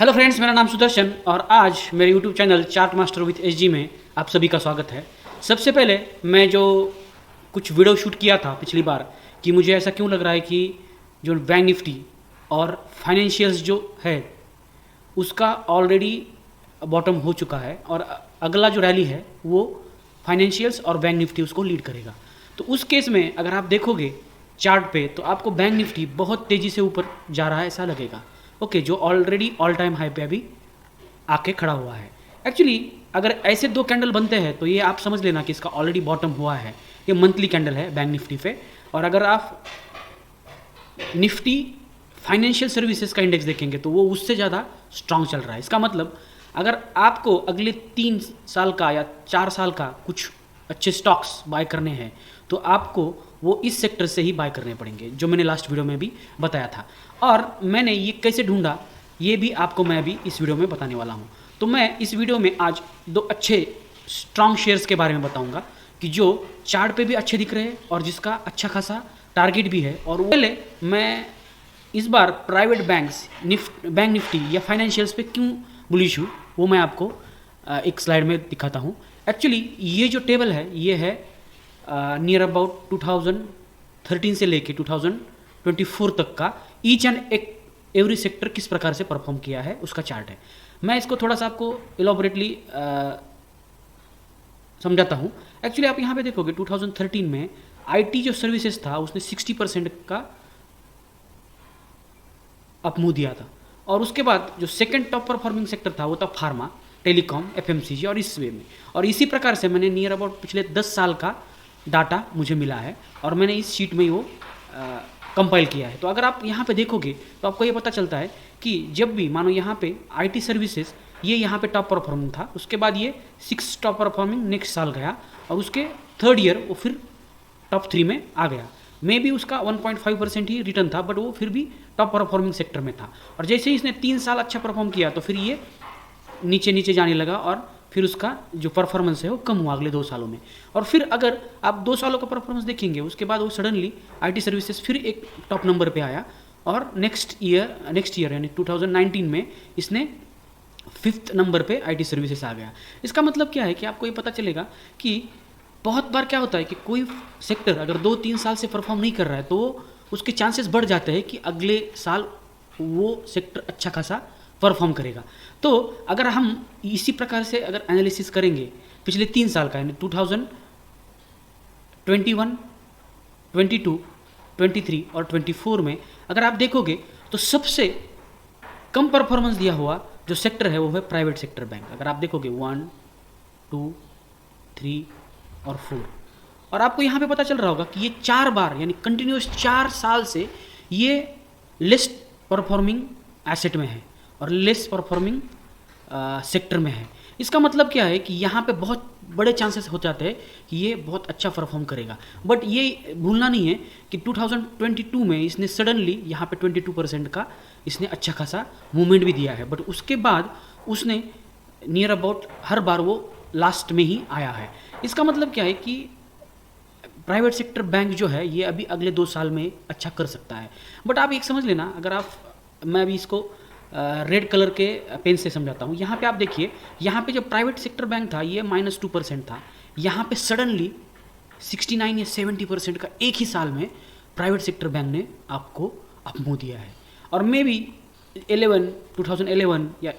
Hello friends, मेरा नाम सुदर्शन और आज मेरे YouTube channel chart master with SG में आप सभी का स्वागत है। सबसे पहले मैं जो कुछ वीडियो शूट किया था पिछली बार कि मुझे ऐसा क्यों लग रहा है कि जो बैंक निफ्टी और फाइनेंशियल्स जो है उसका ऑलरेडी बॉटम हो चुका है और अगला जो रैली है वो फाइनेंशियल्स और बैंक निफ्टी उसको लीड करेगा। तो उस केस में अगर आप देखोगे चार्ट पे तो आपको बैंक निफ्टी बहुत तेज़ी से ऊपर जा रहा है ऐसा लगेगा। ओके, जो ऑलरेडी ऑल टाइम हाई पे अभी आके खड़ा हुआ है। एक्चुअली अगर ऐसे दो कैंडल बनते हैं तो ये आप समझ लेना कि इसका ऑलरेडी बॉटम हुआ है। ये मंथली कैंडल है बैंक निफ्टी पे। और अगर आप निफ्टी फाइनेंशियल सर्विसेज का इंडेक्स देखेंगे तो वो उससे ज़्यादा स्ट्रांग चल रहा है। इसका मतलब अगर आपको अगले 3 साल का या 4 साल का कुछ अच्छे स्टॉक्स बाय करने हैं तो आपको वो इस सेक्टर से ही बाय करने पड़ेंगे, जो मैंने लास्ट वीडियो में भी बताया था। और मैंने ये कैसे ढूंढा ये भी आपको मैं अभी इस वीडियो में बताने वाला हूँ। तो मैं इस वीडियो में आज दो अच्छे स्ट्रांग शेयर्स के बारे में बताऊँगा कि जो चार्ट पे भी अच्छे दिख रहे हैं और जिसका अच्छा खासा टारगेट भी है। और पहले मैं इस बार प्राइवेट बैंक्स बैंक निफ्टी या फाइनेंशियल्स पे क्यों बुलिश हूँ वो मैं आपको एक स्लाइड में दिखाता हूँ। एक्चुअली ये जो टेबल है ये है नियर अबाउट 2013 से लेके 2024 तक का ईच एंड एवरी सेक्टर किस प्रकार से परफॉर्म किया है उसका चार्ट है। मैं इसको थोड़ा सा आपको इलाबोरेटली समझाता हूँ। एक्चुअली आप यहाँ पे देखोगे 2013 में आईटी जो सर्विसेज था उसने 60% का अपमूव दिया था। और उसके बाद जो सेकंड टॉप परफॉर्मिंग सेक्टर था वो था फार्मा, टेलीकॉम, एफएमसीजी और इस वे में। और इसी प्रकार से मैंने नियर अबाउट पिछले 10 साल का डाटा मुझे मिला है और मैंने इस शीट में ही वो कंपाइल किया है। तो अगर आप यहाँ पे देखोगे तो आपको ये पता चलता है कि जब भी मानो यहाँ पे आईटी सर्विसेज ये यहाँ पे टॉप परफॉर्मिंग था, उसके बाद ये 6 टॉप परफॉर्मिंग नेक्स्ट साल गया और उसके थर्ड ईयर वो फिर टॉप 3 में आ गया। मे भी उसका 1.5% ही रिटर्न था बट वो फिर भी टॉप परफॉर्मिंग सेक्टर में था। और जैसे ही इसने 3 साल अच्छा परफॉर्म किया तो फिर ये नीचे नीचे जाने लगा और फिर उसका जो परफॉर्मेंस है वो कम हुआ अगले 2 सालों में। और फिर अगर आप 2 सालों का परफॉर्मेंस देखेंगे उसके बाद वो सडनली आईटी सर्विसेज फिर एक टॉप नंबर पे आया और नेक्स्ट ईयर यानी 2019 में इसने 5th नंबर पे आईटी सर्विसेज आ गया। इसका मतलब क्या है कि आपको ये पता चलेगा कि बहुत बार क्या होता है कि कोई सेक्टर अगर 2-3 साल से परफॉर्म नहीं कर रहा है तो उसके चांसेस बढ़ जाते हैं कि अगले साल वो सेक्टर अच्छा खासा परफॉर्म करेगा। तो अगर हम इसी प्रकार से अगर एनालिसिस करेंगे पिछले 3 साल का यानी 2021, 22, 23 और 24 में अगर आप देखोगे तो सबसे कम परफॉर्मेंस दिया हुआ जो सेक्टर है वो है प्राइवेट सेक्टर बैंक। अगर आप देखोगे 1, 2, 3 और 4 और आपको यहाँ पे पता चल रहा होगा कि ये 4 बार यानी कंटिन्यूस 4 साल से ये लेस परफॉर्मिंग एसेट में है और लेस परफॉर्मिंग सेक्टर में है। इसका मतलब क्या है कि यहाँ पे बहुत बड़े चांसेस हो जाते हैं कि ये बहुत अच्छा परफॉर्म करेगा। बट ये भूलना नहीं है कि 2022 में इसने सडनली यहाँ पे 22% का इसने अच्छा खासा मूवमेंट भी दिया है बट उसके बाद उसने नियर अबाउट हर बार वो लास्ट में ही आया है। इसका मतलब क्या है कि प्राइवेट सेक्टर बैंक जो है ये अभी अगले 2 साल में अच्छा कर सकता है। बट आप एक समझ लेना, अगर आप मैं अभी इसको रेड कलर के पेन से समझाता हूँ। यहाँ पे आप देखिए, यहाँ पे जो प्राइवेट सेक्टर बैंक था ये -2% था, यहाँ पे सडनली 69 या 70% का एक ही साल में प्राइवेट सेक्टर बैंक ने आपको अपमूव दिया है। और मे बी 2011 या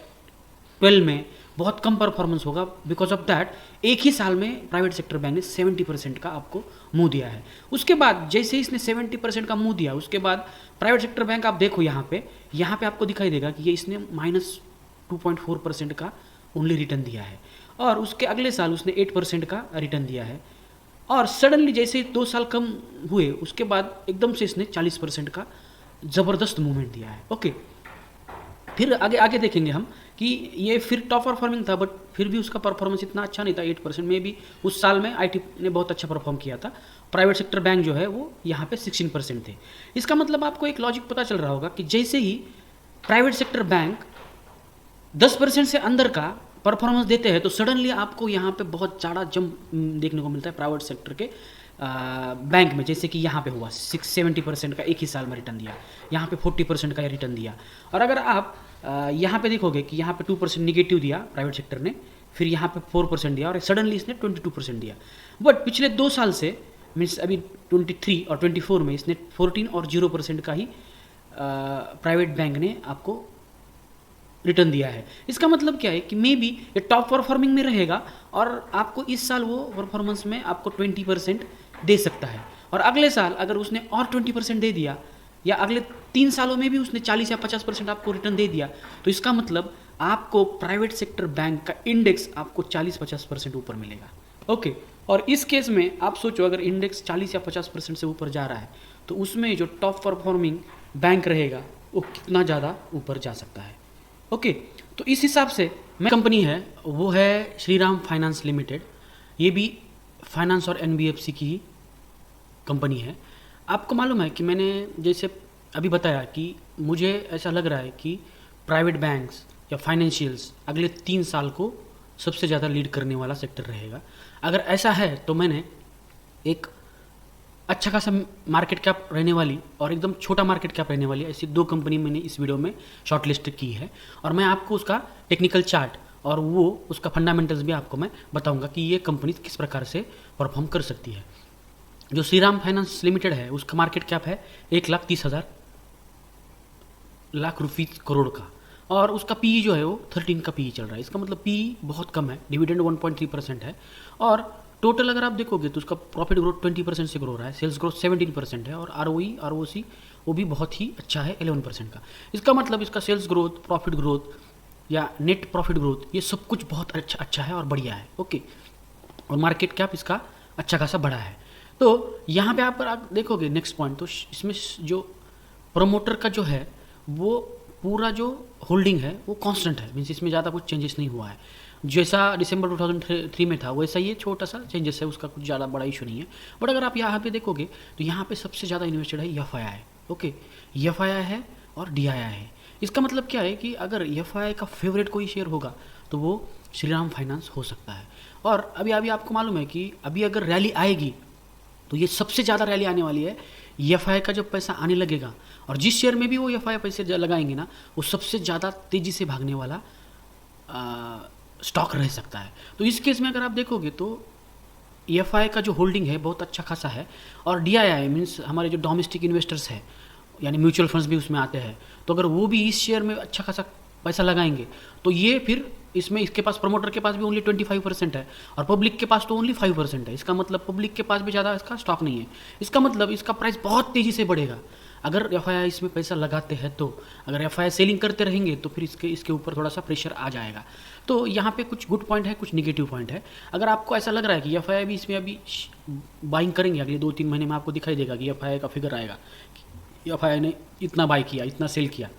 12 में बहुत कम परफॉर्मेंस होगा बिकॉज ऑफ दैट एक ही साल में प्राइवेट सेक्टर बैंक ने 70% का आपको मुँह दिया है। उसके बाद जैसे ही इसने 70% का मुँह दिया उसके बाद प्राइवेट सेक्टर बैंक आप देखो यहाँ पे आपको दिखाई देगा कि ये इसने -2.4% का ओनली रिटर्न दिया है और उसके अगले साल उसने 8% का रिटर्न दिया है। और सडनली जैसे 2 साल कम हुए उसके बाद एकदम से इसने 40% का ज़बरदस्त मूवमेंट दिया है। ओके, फिर आगे देखेंगे हम कि ये फिर टॉप परफॉर्मिंग था बट फिर भी उसका परफॉर्मेंस इतना अच्छा नहीं था। 8% में भी उस साल में आईटी ने बहुत अच्छा परफॉर्म किया था। प्राइवेट सेक्टर बैंक जो है वो यहाँ पे 16% थे। इसका मतलब आपको एक लॉजिक पता चल रहा होगा कि जैसे ही प्राइवेट सेक्टर बैंक 10% से अंदर का परफॉर्मेंस देते हैं तो सडनली आपको यहाँ पे बहुत ज़्यादा जंप देखने को मिलता है प्राइवेट सेक्टर के बैंक में। जैसे कि यहाँ पे हुआ 70% का एक ही साल में रिटर्न दिया, यहाँ पे 40% का रिटर्न दिया। और अगर आप यहाँ पे देखोगे कि यहाँ पे 2% निगेटिव दिया प्राइवेट सेक्टर ने, फिर यहाँ पे 4% दिया और सडनली इसने 22% दिया। बट पिछले 2 साल से मीन्स अभी 23 और 24 में इसने 14 और 0% का ही प्राइवेट बैंक ने आपको रिटर्न दिया है। इसका मतलब क्या है कि मे बी ये टॉप परफॉर्मिंग में रहेगा और आपको इस साल वो परफॉर्मेंस में आपको 20% दे सकता है, और अगले साल अगर उसने और 20% दे दिया या अगले 3 सालों में भी उसने 40 या 50% आपको रिटर्न दे दिया, तो इसका मतलब आपको प्राइवेट सेक्टर बैंक का इंडेक्स आपको 40-50% ऊपर मिलेगा। ओके, और इस केस में आप सोचो अगर इंडेक्स 40 या 50% से ऊपर जा रहा है तो उसमें जो टॉप परफॉर्मिंग बैंक रहेगा वो कितना ज़्यादा ऊपर जा सकता है। ओके, तो इस हिसाब से मैं कंपनी है वो है श्रीराम फाइनेंस लिमिटेड। ये भी फाइनेंस और एनबीएफसी की ही कंपनी है। आपको मालूम है कि मैंने जैसे अभी बताया कि मुझे ऐसा लग रहा है कि प्राइवेट बैंक्स या फाइनेंशियल्स अगले 3 साल को सबसे ज़्यादा लीड करने वाला सेक्टर रहेगा। अगर ऐसा है तो मैंने एक अच्छा खासा मार्केट कैप रहने वाली और एकदम छोटा मार्केट कैप रहने वाली ऐसी 2 कंपनी मैंने इस वीडियो में शॉर्टलिस्ट की है, और मैं आपको उसका टेक्निकल चार्ट और वो उसका फंडामेंटल्स भी आपको मैं बताऊंगा कि ये कंपनी किस प्रकार से परफॉर्म कर सकती है। जो श्रीराम फाइनेंस लिमिटेड है उसका मार्केट कैप है 1,30,000 लाख रुपीज़ करोड़ का, और उसका पीई जो है वो 13 का पीई चल रहा है। इसका मतलब पीई बहुत कम है, डिविडेंड 1.3% है, और टोटल अगर आप देखोगे तो उसका प्रॉफिट ग्रोथ 20% से ग्रो रहा है, सेल्स ग्रोथ 17% है, और आरओई आरओसी वो भी बहुत ही अच्छा है 11% का। इसका मतलब इसका सेल्स ग्रोथ, प्रॉफिट ग्रोथ या नेट प्रॉफिट ग्रोथ ये सब कुछ बहुत अच्छा है और बढ़िया है। ओके, और मार्केट कैप इसका अच्छा खासा बड़ा है। तो यहाँ पे आप देखोगे नेक्स्ट पॉइंट, तो इसमें जो प्रोमोटर का जो है वो पूरा जो होल्डिंग है वो कांस्टेंट है, मीन्स इसमें ज़्यादा कुछ चेंजेस नहीं हुआ है। जैसा दिसंबर 2003 में था वैसा ये छोटा सा चेंजेस है, उसका कुछ ज़्यादा बड़ा इशू नहीं है। बट अगर आप यहाँ पे देखोगे तो यहाँ पे सबसे ज़्यादा इन्वेस्टेड है एफआईआई। ओके, एफआईआई है और डीआईआई है। इसका मतलब क्या है कि अगर एफआईआई का फेवरेट कोई शेयर होगा तो वो श्रीराम फाइनेंस हो सकता है। और अभी अभी आपको मालूम है कि अभी अगर रैली आएगी तो ये सबसे ज़्यादा रैली आने वाली है। एफआईआई का जब पैसा आने लगेगा और जिस शेयर में भी वो एफआईआई पैसे लगाएंगे ना, वो सबसे ज़्यादा तेज़ी से भागने वाला स्टॉक रह सकता है। तो इस केस में अगर आप देखोगे तो एफआईआई का जो होल्डिंग है बहुत अच्छा खासा है, और डीआईआई मीन्स हमारे जो डोमेस्टिक इन्वेस्टर्स हैं यानी म्यूचुअल फंड्स भी उसमें आते हैं, तो अगर वो भी इस शेयर में अच्छा खासा पैसा लगाएंगे तो ये फिर इसमें इसके पास प्रमोटर के पास भी ओनली 25% है और पब्लिक के पास तो ओनली 5% है। इसका मतलब पब्लिक के पास भी ज़्यादा इसका स्टॉक नहीं है। इसका मतलब इसका प्राइस बहुत तेज़ी से बढ़ेगा अगर एफआईआई इसमें पैसा लगाते हैं। तो अगर एफआईआई सेलिंग करते रहेंगे तो फिर इसके ऊपर थोड़ा सा प्रेशर आ जाएगा। तो यहाँ पे कुछ गुड पॉइंट है, कुछ निगेटिव पॉइंट है। अगर आपको ऐसा लग रहा है कि एफआईआई भी इसमें अभी बाइंग करेंगे अगले 2-3 महीने में, आपको दिखाई देगा कि एफआईआई का फिगर आएगा कि एफआईआई ने इतना बाई किया, इतना सेल किया,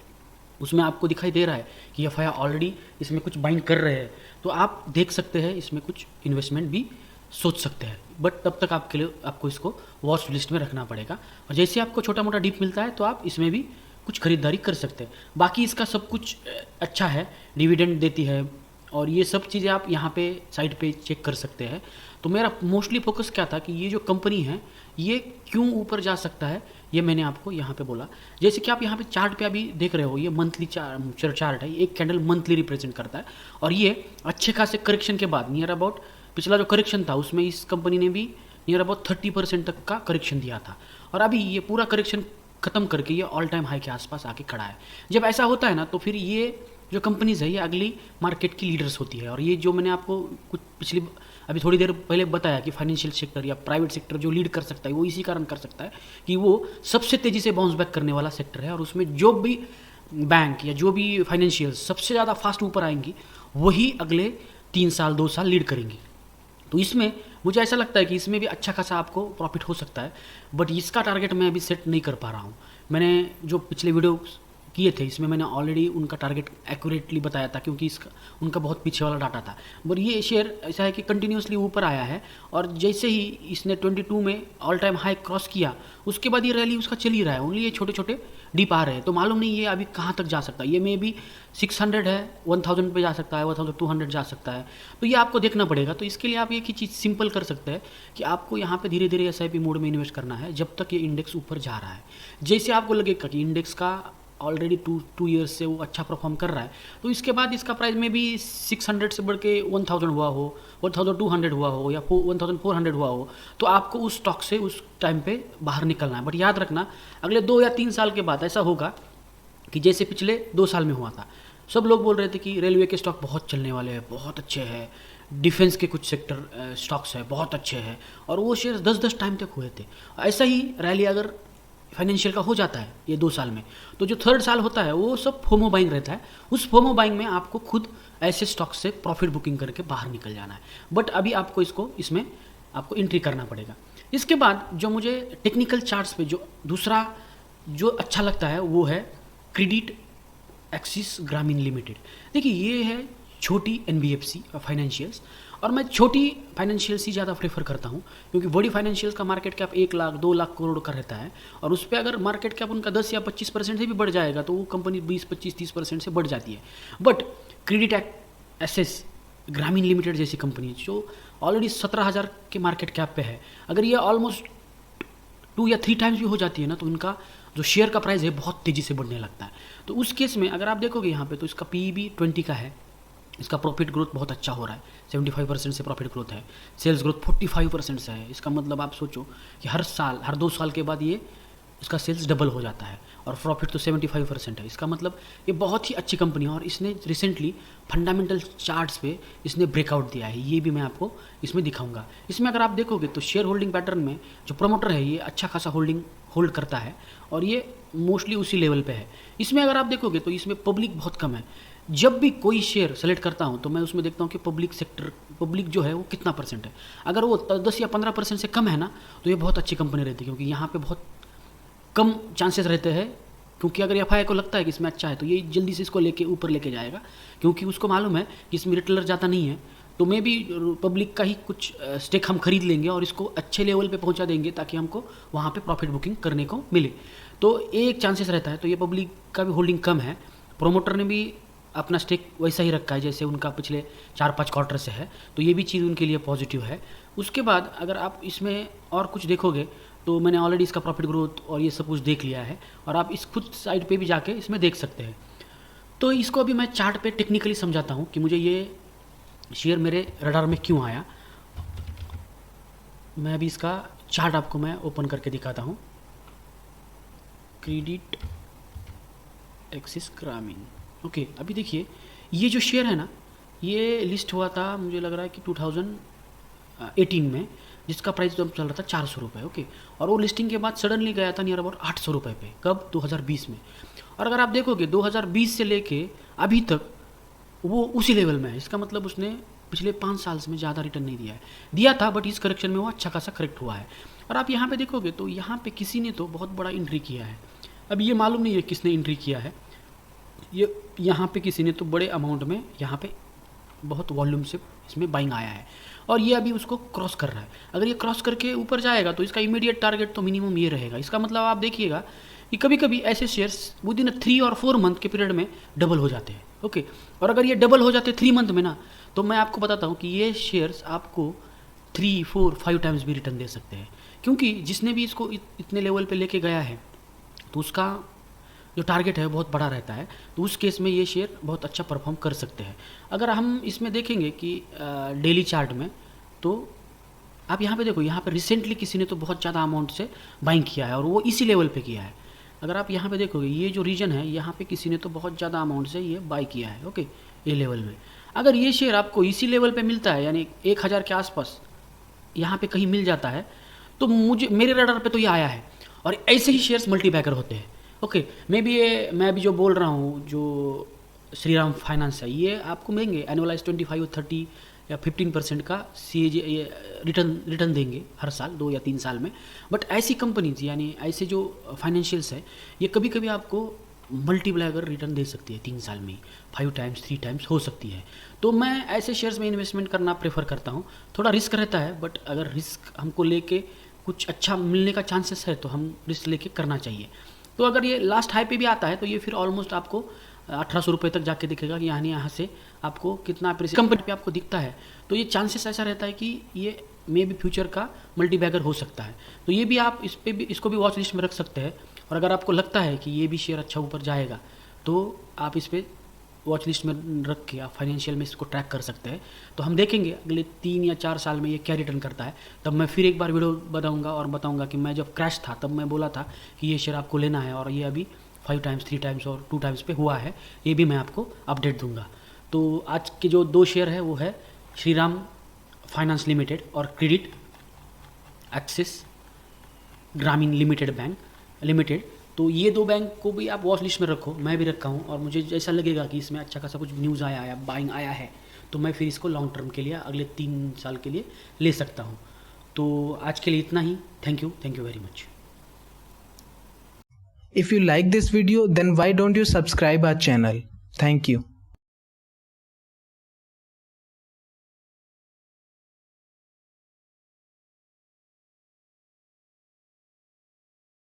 उसमें आपको दिखाई दे रहा है कि एफआईआई ऑलरेडी इसमें कुछ बाइंड कर रहे हैं, तो आप देख सकते हैं इसमें कुछ इन्वेस्टमेंट भी सोच सकते हैं। बट तब तक आपके लिए आपको इसको वॉच लिस्ट में रखना पड़ेगा, और जैसे आपको छोटा मोटा डिप मिलता है तो आप इसमें भी कुछ खरीदारी कर सकते हैं। बाकी इसका सब कुछ अच्छा है, डिविडेंड देती है और ये सब चीज़ें आप यहाँ पे साइट पे चेक कर सकते हैं। तो मेरा मोस्टली फोकस क्या था कि ये जो कंपनी है ये क्यों ऊपर जा सकता है, ये मैंने आपको यहाँ पे बोला। जैसे कि आप यहाँ पे चार्ट पे अभी देख रहे हो, ये मंथली चार्ट है, एक कैंडल मंथली रिप्रेजेंट करता है, और ये अच्छे खासे करेक्शन के बाद नियर अबाउट पिछला जो करेक्शन था उसमें इस कंपनी ने भी नियर अबाउट 30% तक का करेक्शन दिया था, और अभी ये पूरा करेक्शन खत्म करके ये ऑल टाइम हाई के आसपास आके खड़ा है। जब ऐसा होता है ना तो फिर ये जो कंपनीज है ये अगली मार्केट की लीडर्स होती है, और ये जो मैंने आपको कुछ पिछली अभी थोड़ी देर पहले बताया कि फाइनेंशियल सेक्टर या प्राइवेट सेक्टर जो लीड कर सकता है वो इसी कारण कर सकता है कि वो सबसे तेज़ी से बाउंस बैक करने वाला सेक्टर है, और उसमें जो भी बैंक या जो भी फाइनेंशियल सबसे ज़्यादा फास्ट ऊपर आएंगी वही अगले 3 साल 2 साल लीड करेंगी। तो इसमें मुझे ऐसा लगता है कि इसमें भी अच्छा खासा आपको प्रॉफिट हो सकता है, बट इसका टारगेट मैं अभी सेट नहीं कर पा रहा हूँ। मैंने जो पिछले वीडियो किए थे इसमें मैंने ऑलरेडी उनका टारगेट एक्यूरेटली बताया था, क्योंकि इसका उनका बहुत पीछे वाला डाटा था। पर ये शेयर ऐसा है कि कंटिन्यूसली ऊपर आया है, और जैसे ही इसने 22 में ऑल टाइम हाई क्रॉस किया उसके बाद ये रैली उसका चल ही रहा है, ओनली ये छोटे छोटे डिप आ रहे हैं। तो मालूम नहीं ये अभी कहाँ तक जा सकता है, ये मे भी 600 है, 1000 पे जा सकता है, 1200 जा सकता है, तो ये आपको देखना पड़ेगा। तो इसके लिए आप एक ही चीज़ सिंपल कर सकते हैं कि आपको यहाँ पे धीरे धीरे SIP मोड में इन्वेस्ट करना है जब तक ये इंडेक्स ऊपर जा रहा है। जैसे आपको लगेगा कि इंडेक्स का ऑलरेडी टू ईयर्स से वो अच्छा परफॉर्म कर रहा है, तो इसके बाद इसका प्राइस में भी 600 से बढ़ के 1000 हुआ हो, 1200 हुआ हो या 1400 हुआ हो, तो आपको उस स्टॉक से उस टाइम पे बाहर निकलना है। बट याद रखना अगले 2 या 3 साल के बाद ऐसा होगा कि जैसे पिछले 2 साल में हुआ था, सब लोग बोल रहे थे कि रेलवे के स्टॉक बहुत चलने वाले हैं, बहुत अच्छे हैं, डिफेंस के कुछ सेक्टर स्टॉक्स है बहुत अच्छे हैं, और वो शेयर 10-10 टाइम तक हुए थे। ऐसा ही रैली अगर फाइनेंशियल का हो जाता है ये 2 साल में, तो जो 3rd साल होता है वो सब फोमो बाइंग रहता है। उस फोमो बाइंग में आपको खुद ऐसे स्टॉक से प्रॉफिट बुकिंग करके बाहर निकल जाना है। बट अभी आपको इसमें आपको एंट्री करना पड़ेगा। इसके बाद जो मुझे टेक्निकल चार्ट्स पे जो दूसरा जो अच्छा लगता है वो है क्रेडिट एक्सिस ग्रामीण लिमिटेड। देखिए ये है छोटी NBFC फाइनेंशियल्स, और मैं छोटी फाइनेंशियल्स ही ज़्यादा प्रेफर करता हूँ, क्योंकि बड़ी फाइनेंशियल्स का मार्केट कैप 1 लाख 2 लाख करोड़ का रहता है, और उस पर अगर मार्केट कैप उनका 10 या 25% से भी बढ़ जाएगा तो वो कंपनी 20-25-30% से बढ़ जाती है। बट क्रेडिट एक्सिस ग्रामीण लिमिटेड जैसी कंपनी जो ऑलरेडी 17,000 के मार्केट कैप पे है, अगर ये ऑलमोस्ट 2 या 3 टाइम्स भी हो जाती है ना, तो इनका जो शेयर का प्राइस है बहुत तेज़ी से बढ़ने लगता है। तो उस केस में अगर आप देखोगे यहाँ पे, तो इसका PE भी 20 का है, इसका प्रॉफिट ग्रोथ बहुत अच्छा हो रहा है, 75% से प्रॉफिट ग्रोथ है, सेल्स ग्रोथ 45% से है। इसका मतलब आप सोचो कि हर 2 साल के बाद ये इसका सेल्स डबल हो जाता है, और प्रॉफिट तो 75% है। इसका मतलब ये बहुत ही अच्छी कंपनी है, और इसने रिसेंटली फंडामेंटल चार्ट्स पे इसने ब्रेकआउट दिया है, ये भी मैं आपको इसमें दिखाऊंगा। इसमें अगर आप देखोगे तो शेयर होल्डिंग पैटर्न में जो प्रमोटर है ये अच्छा खासा होल्ड करता है, और ये मोस्टली उसी लेवल पे है। इसमें अगर आप देखोगे तो इसमें पब्लिक बहुत कम है। जब भी कोई शेयर सेलेक्ट करता हूं तो मैं उसमें देखता हूं कि पब्लिक जो है वो कितना परसेंट है। अगर वो 10 या 15% से कम है ना, तो ये बहुत अच्छी कंपनी रहती है, क्योंकि यहाँ पे बहुत कम चांसेस रहते हैं, क्योंकि अगर FI को लगता है कि इसमें अच्छा है तो ये जल्दी से इसको लेके ऊपर लेके जाएगा, क्योंकि उसको मालूम है कि इसमें रिटेलर ज़्यादा नहीं है, तो मे भी पब्लिक का ही कुछ स्टेक हम खरीद लेंगे और इसको अच्छे लेवल पे पहुंचा देंगे ताकि हमको वहाँ पे प्रॉफिट बुकिंग करने को मिले। तो एक चांसेस रहता है। तो ये पब्लिक का भी होल्डिंग कम है, प्रोमोटर ने भी अपना स्टेक वैसा ही रखा है जैसे उनका पिछले 4-5 क्वार्टर से है, तो ये भी चीज़ उनके लिए पॉजिटिव है। उसके बाद अगर आप इसमें और कुछ देखोगे तो मैंने ऑलरेडी इसका प्रॉफिट ग्रोथ और ये सब कुछ देख लिया है, और आप इस खुद साइड पे भी जाके इसमें देख सकते हैं। तो इसको अभी मैं चार्ट पे टेक्निकली समझाता हूँ कि मुझे ये शेयर मेरे रडार में क्यों आया। मैं अभी इसका चार्ट आपको मैं ओपन करके दिखाता हूँ। क्रेडिट एक्सिस ग्रामीण, ओके। अभी देखिए ये जो शेयर है ना, ये लिस्ट हुआ था मुझे लग रहा है कि 2018 में, जिसका प्राइस तो चल रहा था 400 रुपये, ओके। और वो लिस्टिंग के बाद सडनली गया था नियर अबाउट 800 रुपये पे, कब 2020 में। और अगर आप देखोगे 2020 से लेके अभी तक वो उसी लेवल में है। इसका मतलब उसने पिछले 5 साल में ज़्यादा रिटर्न नहीं दिया था, बट इस करेक्शन में वो अच्छा खासा करेक्ट हुआ है। और आप यहाँ पे देखोगे तो यहाँ पे किसी ने तो बहुत बड़ा एंट्री किया है। अब ये मालूम नहीं है किसने एंट्री किया है, ये यहाँ पे किसी ने तो बड़े अमाउंट में यहाँ पे बहुत वॉल्यूम से इसमें बाइंग आया है, और ये अभी उसको क्रॉस कर रहा है। अगर ये क्रॉस करके ऊपर जाएगा तो इसका इमीडिएट टारगेट तो मिनिमम ये रहेगा। इसका मतलब आप देखिएगा कि कभी कभी ऐसे शेयर्स विद इन 3 और 4 मंथ के पीरियड में डबल हो जाते हैं, ओके। और अगर ये डबल हो जाते 3 मंथ में ना, तो मैं आपको बताता हूँ कि ये शेयर्स आपको 3, 4, 5 टाइम्स भी रिटर्न दे सकते हैं, क्योंकि जिसने भी इसको इतने लेवल पे लेके गया है तो उसका जो टारगेट है बहुत बड़ा रहता है। तो उस केस में ये शेयर बहुत अच्छा परफॉर्म कर सकते हैं। अगर हम इसमें देखेंगे कि डेली चार्ट में, तो आप यहाँ पे देखो, यहाँ पे रिसेंटली किसी ने तो बहुत ज़्यादा अमाउंट से बाइंग किया है और वो इसी लेवल पे किया है। अगर आप यहाँ पे देखोगे ये जो रीजन है, यहाँ पे किसी ने तो बहुत ज़्यादा अमाउंट से ये बाई किया है, ओके, ये लेवल में। अगर ये शेयर आपको इसी लेवल पे मिलता है, यानी 1000 के आसपास यहाँ पे कहीं मिल जाता है, तो मेरे रडार पे तो ये आया है। और ऐसे ही शेयर्स मल्टीबैगर होते हैं, ओके। मैं अभी जो बोल रहा हूँ, जो श्रीराम फाइनेंस है, ये आपको देंगे एनुअलाइज 25, 30 या 15% का CAG रिटर्न देंगे हर साल, 2 या 3 साल में। बट ऐसी कंपनीज यानी ऐसे जो फाइनेंशियल्स है, ये कभी कभी आपको मल्टीप्लायर रिटर्न दे सकती है 3 साल में, 5 टाइम्स 3 टाइम्स हो सकती है। तो मैं ऐसे शेयर्स में इन्वेस्टमेंट करना प्रेफर करता हूँ। थोड़ा रिस्क रहता है, बट अगर रिस्क हमको लेके कुछ अच्छा मिलने का चांसेस है तो हम रिस्क लेके करना चाहिए। तो अगर ये लास्ट हाई पे भी आता है तो ये फिर ऑलमोस्ट आपको 1800 रुपये तक जाके दिखेगा कि यहाँ से आपको कितना कंपनी पे आपको दिखता है। तो ये चांसेस ऐसा रहता है कि ये मे भी फ्यूचर का मल्टीबैगर हो सकता है। तो ये भी आप इसको भी वॉच लिस्ट में रख सकते हैं। और अगर आपको लगता है कि ये भी शेयर अच्छा ऊपर जाएगा तो आप इस पर वॉच लिस्ट में रख के आप फाइनेंशियल में इसको ट्रैक कर सकते हैं। तो हम देखेंगे अगले 3 या 4 साल में ये क्या रिटर्न करता है। तब मैं फिर एक बार वीडियो बनाऊंगा और बताऊंगा कि मैं जब क्रैश था तब मैं बोला था कि ये शेयर आपको लेना है और ये अभी 5 टाइम्स 3 टाइम्स और 2 टाइम्स पे हुआ है, ये भी मैं आपको अपडेट दूंगा। तो आज के जो 2 शेयर है वो है श्रीराम फाइनेंस लिमिटेड और क्रेडिट एक्सिस ग्रामीण लिमिटेड बैंक लिमिटेड। तो ये 2 बैंक को भी आप वॉच लिस्ट में रखो, मैं भी रखा हूँ, और मुझे जैसा लगेगा कि इसमें अच्छा खासा कुछ न्यूज़ आया या बाइंग आया है तो मैं फिर इसको लॉन्ग टर्म के लिए अगले 3 साल के लिए ले सकता हूँ। तो आज के लिए इतना ही। Thank you very much. If you like this video, then why don't you subscribe our channel? Thank you.